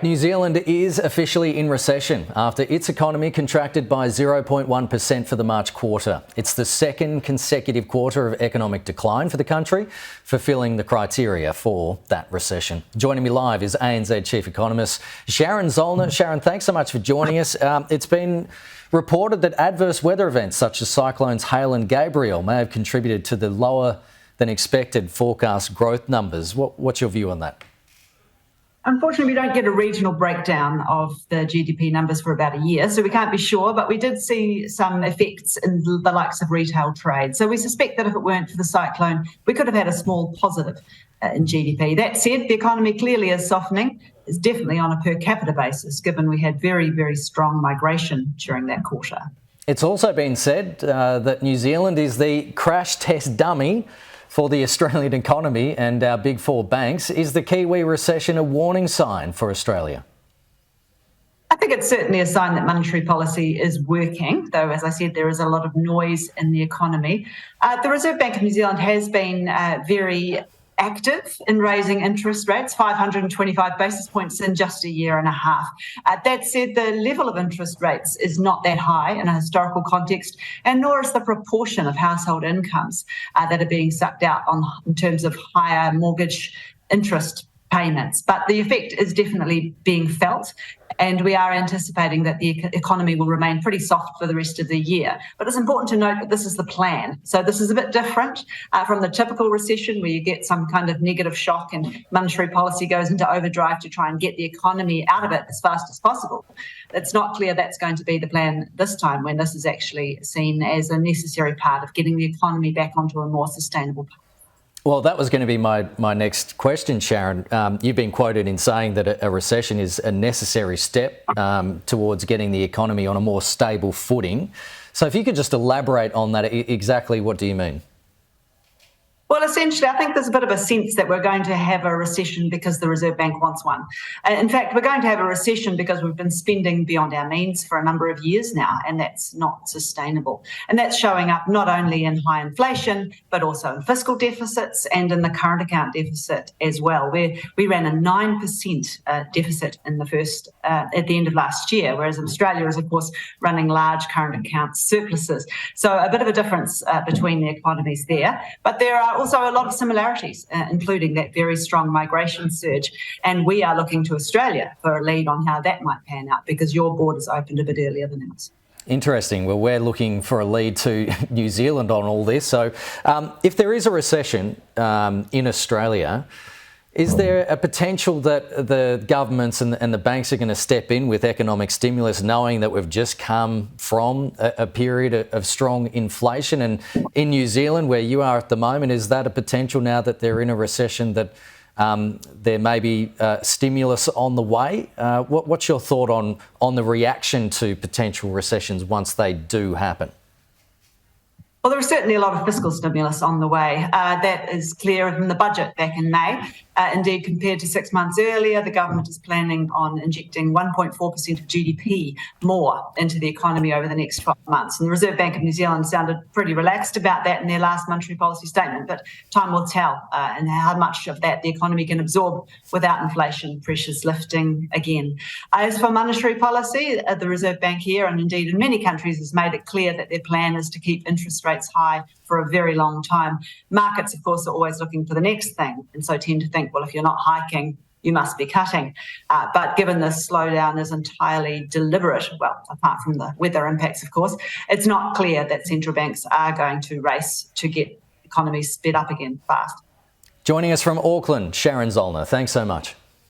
New Zealand is officially in recession after its economy contracted by 0.1% for the March quarter. It's the second consecutive quarter of economic decline for the country, fulfilling the criteria for that recession. Joining me live is ANZ Chief Economist Sharon Zollner. Sharon, thanks so much for joining us. It's been reported that adverse weather events such as cyclones Hale and Gabriel may have contributed to the lower than expected forecast growth numbers. What's your view on that? Unfortunately, we don't get a regional breakdown of the GDP numbers for about a year, so we can't be sure, but we did see some effects in the likes of retail trade. So we suspect that if it weren't for the cyclone, we could have had a small positive in GDP. That said, the economy clearly is softening. It's definitely on a per capita basis, given we had very, very strong migration during that quarter. It's also been said that New Zealand is the crash test dummy for the Australian economy and our big four banks. Is the Kiwi recession a warning sign for Australia? I think it's certainly a sign that monetary policy is working, though, as I said, there is a lot of noise in the economy. The Reserve Bank of New Zealand has been very active in raising interest rates, 525 basis points in just a year and a half. That said, the level of interest rates is not that high in a historical context, and nor is the proportion of household incomes that are being sucked out in terms of higher mortgage interest payments. But the effect is definitely being felt, and we are anticipating that the economy will remain pretty soft for the rest of the year. But it's important to note that this is the plan. So this is a bit different from the typical recession where you get some kind of negative shock and monetary policy goes into overdrive to try and get the economy out of it as fast as possible. It's not clear that's going to be the plan this time, when this is actually seen as a necessary part of getting the economy back onto a more sustainable path. Well, that was going to be my next question, Sharon. You've been quoted in saying that a recession is a necessary step towards getting the economy on a more stable footing. So if you could just elaborate on that, exactly what do you mean? Well, essentially, I think there's a bit of a sense that we're going to have a recession because the Reserve Bank wants one. In fact, we're going to have a recession because we've been spending beyond our means for a number of years now, and that's not sustainable. And that's showing up not only in high inflation, but also in fiscal deficits and in the current account deficit as well, where we ran a 9% deficit in the first at the end of last year, whereas Australia is, of course, running large current account surpluses. So a bit of a difference between the economies there. But there are also a lot of similarities, including that very strong migration surge. And we are looking to Australia for a lead on how that might pan out, because your borders opened a bit earlier than ours. Interesting. Well, we're looking for a lead to New Zealand on all this. So if there is a recession in Australia, is there a potential that the governments and the banks are going to step in with economic stimulus, knowing that we've just come from a period of strong inflation? And in New Zealand, where you are at the moment, is that a potential now that they're in a recession that there may be stimulus on the way? What's your thought on the reaction to potential recessions once they do happen? Well, there is certainly a lot of fiscal stimulus on the way. That is clear in the budget back in May. Indeed, compared to 6 months earlier, the government is planning on injecting 1.4% of GDP more into the economy over the next 12 months. And the Reserve Bank of New Zealand sounded pretty relaxed about that in their last monetary policy statement, but time will tell and how much of that the economy can absorb without inflation pressures lifting again. As for monetary policy, the Reserve Bank here, and indeed in many countries, has made it clear that their plan is to keep interest rates high for a very long time. Markets, of course, are always looking for the next thing, and so tend to think, well, if you're not hiking, you must be cutting. But given this slowdown is entirely deliberate, well, apart from the weather impacts, of course, it's not clear that central banks are going to race to get economies sped up again fast. Joining us from Auckland, Sharon Zollner. Thanks so much.